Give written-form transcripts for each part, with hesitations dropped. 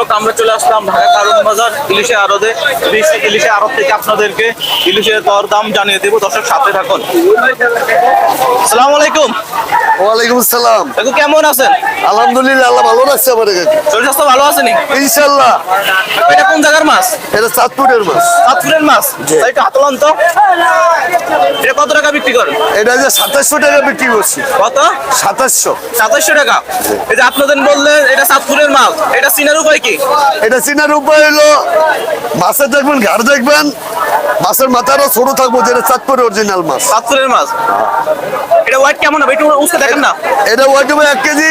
দর্শক আমরা চলে আসলাম ঢাকা কারণ বাজার ইলিশের আড়তে। ইলিশের আড়ত থেকে আপনাদেরকে ইলিশের দর দাম জানিয়ে দেবো, দর্শক সাথে থাকুন। আসসালামু আলাইকুম। ওয়ালাইকুম আসসালাম। কাকু কেমন আছেন? আলহামদুলিল্লাহ, আল্লাহ ভালো রাখছে আমার কাছে। শরীর স্বাস্থ্য ভালো আছে নি? ইনশাআল্লাহ। কাকু, এটা কোন জায়গার মাছ? এটা চাঁদপুরের মাছ। চাঁদপুরের মাছ? জি। একটু হাতলান তো। এটা কত টাকা বিক্রি করেন? এটা যে 2700 টাকা বিক্রি করছি। কত? 2700। 2700 টাকা। এই যে আপনাদের বললেন এটা চাঁদপুরের মাছ, এটা চিনার উপায় কি? এটা চিনার উপায় হলো মাছের দেখবেন, ঘাড় দেখবেন, মাছের মাথারও ছোট থাকবো, যেটা চাঁদপুরের অরিজিনাল মাছ। চাঁদপুরের মাছ। এটা ওয়েট কেমন হবে একটু উঠে দেখেন না। এটা ওয়েট হবে 1 কেজি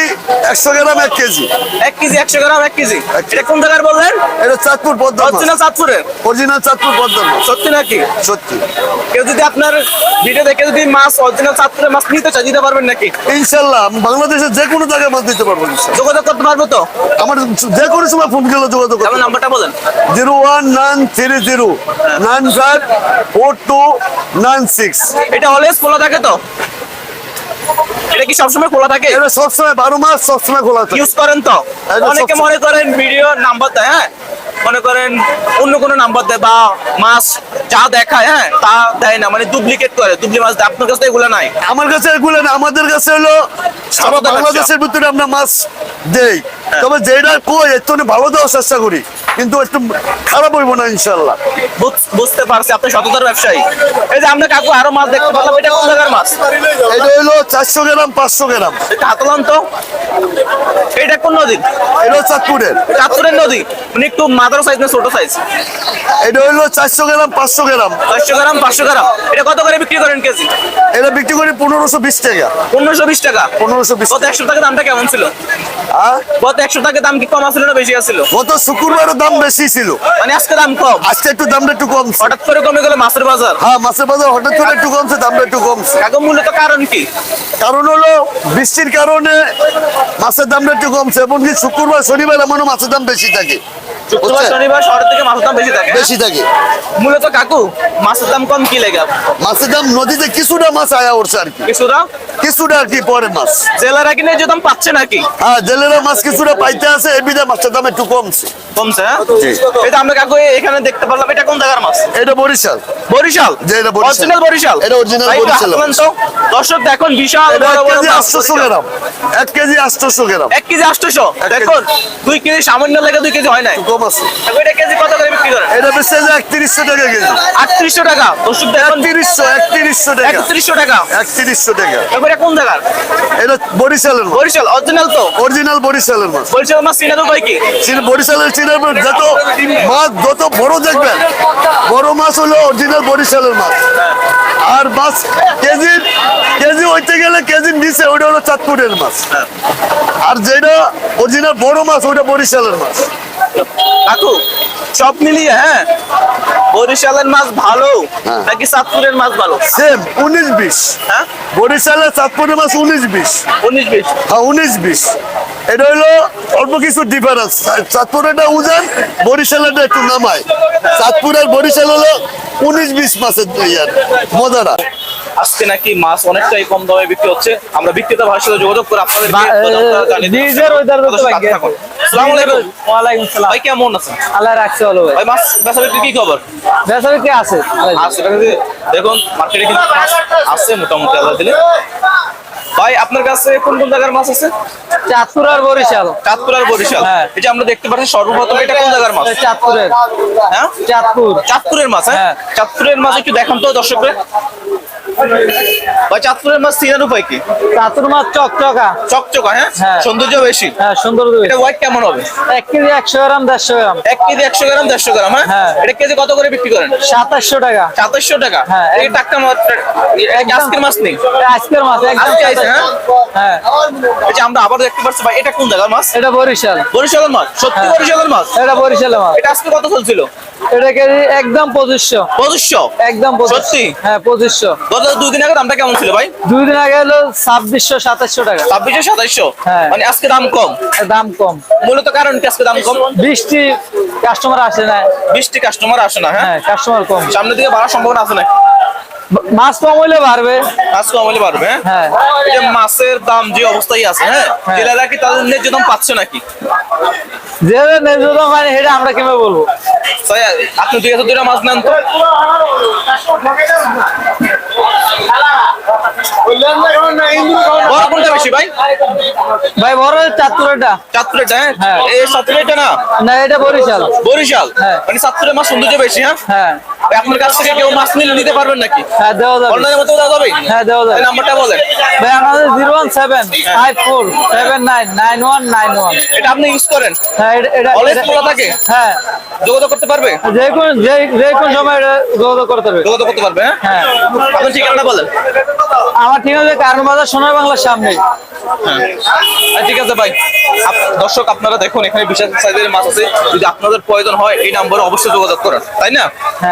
100 গ্রাম। 1 কেজি 1 কেজি 100 গ্রাম 1 কেজি। এটা কোন জায়গার বললেন? এটা চাঁদপুর পদ্মা মাছ। অরিজিনাল চাঁদপুরের? অরিজিনাল চাঁদপুর পদ্মা মাছ। সত্যি নাকি? সত্যি। কেউ যদি আপনার ভিডিও দেখে যদি মাছ অরিজিনাল চাঁদপুরের মাছ নিতে চায়, দিতে পারবেন নাকি? ইনশাআল্লাহ, আমি বাংলাদেশের যে কোনো জায়গায় মাছ দিতে পারবো ইনশাআল্লাহ। যোগাযোগ করতে পারবো তো? আমার যে কোনো সময় ফোন করলে যোগাযোগ করতে আমার পারবো। নাম্বারটা বলেন। 01930954296। এটা অলওয়েজ খোলা থাকে তো? এটা কি সবসময় খোলা থাকে? এটা সবসময় 12 মাস সবসময় খোলা থাকে। ইউজ করেন তো? এটা অনেকে সবসময়- মনে করেন ভিডিও নাম্বার দেয়, হ্যাঁ, মনে করেন অন্য কোনো নাম্বার দেয় বা মাছ যা দেখায় হ্যাঁ তা দেয় না, মানে ডুপ্লিকেট করে, ডুপ্লিকেট মাছ দেয়। আপনার কাছে এগুলো নাই? আমার কাছে এগুলো না, আমাদের কাছে হলো সারা সততা বাংলাদেশের ভিতরে আমরা মাছ দেই। তবে যেটা কই এর জন্য ভালো দেওয়ার চেষ্টা করি, কিন্তু একটু খারাপ হইব না ইনশাআল্লাহ। বুঝতে পারছি আপনি সততার ব্যবসায়ী। এই যে আমরা কাকু আরো মাছ দেখতে পেলাম, এটা কোন জায়গার মাছ? এটা হলো 400 গ্রাম 500 গ্রাম। এটা হাতলাম তো। এটা কোন নদী? এটা চাঁদপুরের। চাঁদপুরের নদী, মানে একটু মাদার সাইজ না ছোট সাইজ? এটা হলো 400 গ্রাম 500 গ্রাম। 500 গ্রাম 500 গ্রাম। এটা কত করে বিক্রি করেন কেজি? এটা বিক্রি করি 1520 টাকা। 1520 টাকা। 1520 গত 100 টাকা দামটা কেমন ছিল? হ্যাঁ, গত 100 টাকা দাম কি কম আছিল না বেশি আছিল? গত শুক্রবারের দাম বেশি ছিল, মানে আজকে দাম কম? আজকে একটু দামটা একটু কমছে। হঠাৎ করে কমে গেল মাছের বাজার। হ্যাঁ, মাছের বাজার হঠাৎ করে একটু কমছে, দামটা একটু কমছে। কাকু মূলত কারণ কি? কারণ হলো বৃষ্টির কারণে মাছের দামটা একটু কমছে, এমনকি শুক্রবার শনিবার এমনও মাছের দাম বেশি থাকে। শুক্রবার বুঝছেন? শনিবার শহরের থেকে মাছের দাম বেশি থাকে। বেশি থাকে। মূলত কাকু মাছের দাম কম কি লেগে? মাছের দাম নদীতে কিছুটা মাছ আয়া উঠছে আর কি, কিছুটা কিছুটা আর কি পরে মাছ। জেলারা কিনে যে দাম পাচ্ছে নাকি? হ্যাঁ, জেলেরা মাছ কিছুটা পাইতে আছে, এই বিধে মাছের দাম একটু কমছে। কমছে, হ্যাঁ? জি। এটা আমরা কাকু এখানে দেখতে পারলাম, এটা কোন জায়গার মাছ? এটা বরিশাল। বরিশাল? জি, এটা বরিশাল। অরিজিনাল বরিশাল? এটা original ভাই, একটু বরিশাল হাত তোলেন মাছ। তো। দর্শক দেখুন বিশাল এটা বড় 1 বড় কেজি মাছ 800 বরিশাল। গ্রাম। 1 কেজি 800 গ্রাম। 1 কেজি 800? 1 কেজি। দেখুন 2 কেজি সামান্য লেগে 2 কেজি হয় নাই। একটু কম আছে। কাকু, এটা কেজি কত করে বিক্রি করেন? এটা বেচছে যে 3100 টাকা কেজি। 3800 টাকা। দর্শক দেখুন 3100 টাকা। 3100 টাকা। 3100 টাকা। কাকু, এটা কোন জায়গার? এটা বরিশালের মাছ। বরিশাল অরিজিনাল তো? অরিজিনাল বরিশালের মাছ। বরিশাল মাছ চিনার উপায় কি? বরিশালের চিনার মাছ যত মাছ যত বড় দেখবেন, বড় মাছ হলো অরিজিনাল বরিশালের মাছ। আর মাছ কেজি হইতে গেলে কেজির নিচে ওইটা হলো চাঁদপুরের মাছ। আর যেটা অরিজিনাল বড় মাছ ওইটা বরিশালের মাছ। কাকু সব মিলিয়ে হ্যাঁ বরিশালের মাছ ভালো হ্যাঁ। নাকি চাঁদপুরের মাছ ভালো? সেম 19-20। হ্যাঁ, বরিশালের চাঁদপুরের মাছ 19-20। 19-20। হ্যাঁ, 19-20। এটা হলো অল্প কিছু ডিফারেন্স। চাঁদপুরেরটা উজান, বরিশালেরটা একটু নামায়। চাঁদপুর আর বরিশাল হলো 19-20 মাছের ইয়ার মজারা। আজকে নাকি মাছ অনেকটাই কম দামে বিক্রি হচ্ছে। আমরা বিক্রেতা ভাইয়ের সাথে যোগাযোগ করে আপনাদের ওয়ালাইকুম সালাম। ভাই কেমন আছেন? আল্লাহ রাখছে ভালো ভাই। ভাই মাছ বেচা বিক্রি কি খবর? বেচা বিক্রি আছে আচ্ছা, দেখুন মার্কেটে কিন্তু মাছ আছে মোটামুটি আল্লাহ দিলে। ভাই আপনার কাছে কোন কোন জায়গার মাছ আছে? চাঁদপুর আর বরিশাল। চাঁদপুর আর বরিশাল। হ্যাঁ। এই যে আমরা দেখতে পাচ্ছি সর্বপ্রথম এটা কোন জায়গার মাছ? চাঁদপুরের। হ্যাঁ, চাঁদপুর। চাঁদপুরের মাছ। হ্যাঁ, হ্যাঁ। চাঁদপুরের মাছ একটু দেখান তো দর্শকদের। ভাই চাঁদপুরের মাছ চিনার উপায় কি? চাঁদপুর মাছ চকচকা। চকচকা, হ্যাঁ, হ্যাঁ। সৌন্দর্য বেশি। হ্যাঁ, সুন্দর এটা ওয়েট কেমন হবে? 1 কেজি 100 গ্রাম 150 গ্রাম। 1 কেজি 100 গ্রাম 150 গ্রাম। হ্যাঁ, হ্যাঁ। এটা কেজি কত করে বিক্রি করেন? 2700 টাকা। 2700 টাকা। হ্যাঁ, এই টাটকা মাছ, এটা কি আজকের মাছ নেই? আজকের মাছ একদম আজকে আইছে, হ্যাঁ? হ্যাঁ, এই যে আমরা আবার দেখতে পাচ্ছি ভাই, এটা কোন জায়গার মাছ? এটা বরিশাল। বরিশালের মাছ? সত্যি হ্যাঁ। বরিশালের মাছ? এটা বরিশালের মাছ। এটা আজকে কত চলছিল? এটা কেজি একদম 2500। 2500? একদম 2500। সত্যি? হ্যাঁ, 2500। গত 2 দিন আগে দামটা কেমন ছিল ভাই? 2 দিন আগে হলো 2600-2700 টাকা। 2600-2700? হ্যাঁ। মানে আজকে দাম কম। দাম কম। মূলত কারণ কি আজকে দাম কম? বৃষ্টি, কাস্টমার আসে না। 20টি কাস্টমার আসে না। হ্যাঁ, হ্যাঁ, কাস্টমার কম। সামনের দিকে বাড়ার সম্ভাবনা আছে না? মাছ কম হইলে বাড়বে। মাছ কম হলে পারবে, হ্যাঁ? হ্যাঁ। এই যে মাছের দাম যে অবস্থায় আছে, হ্যাঁ, হ্যাঁ। জেলেরা কি তাদের ন্যায্য দাম পাচ্ছে নাকি? যে ন্যায্য দাম হয় সেটা আমরা কিভাবে বলবো? তাই আপনি 2 মাছ নেন তো। বড় কোনটা বেশি ভাই? ভাই বড় চাঁদপুরেরটা। চাঁদপুরেরটা, হ্যাঁ? হ্যাঁ। এই চাঁদপুরেরটা না, না এটা বরিশাল। বরিশাল। হ্যাঁ। মানে চাঁদপুরের মাছ সৌন্দর্য বেশি, হ্যাঁ? হ্যাঁ আপনার কাছ থেকে কেউ মাছ নিলে নিতে পারবেন নাকি? হ্যাঁ দেওয়া যাবে। অনলাইনের মধ্যে দেওয়া যাবে? হ্যাঁ দেওয়া যাবে। এই নাম্বারটা বলেন। ভাই আমাদের 01754799191। এটা আপনি ইউজ করেন? হ্যাঁ এটা অলওয়েজ খোলা থাকে? হ্যাঁ যোগাযোগ করতে পারবে? যে কোন সময় এটা যোগাযোগ করতে হবে। যোগাযোগ করতে পারবে, হ্যাঁ? হ্যাঁ আপনার ঠিকানাটা বলেন। আমার ঠিক আছে কারণ বাজার সোনার বাংলার সামনে। ঠিক আছে ভাই, দর্শক আপনারা দেখুন এখানে বিশাল সাইজের মাছ আছে। যদি আপনাদের প্রয়োজন হয় এই নম্বরে অবশ্যই যোগাযোগ করেন, তাই না? হ্যাঁ।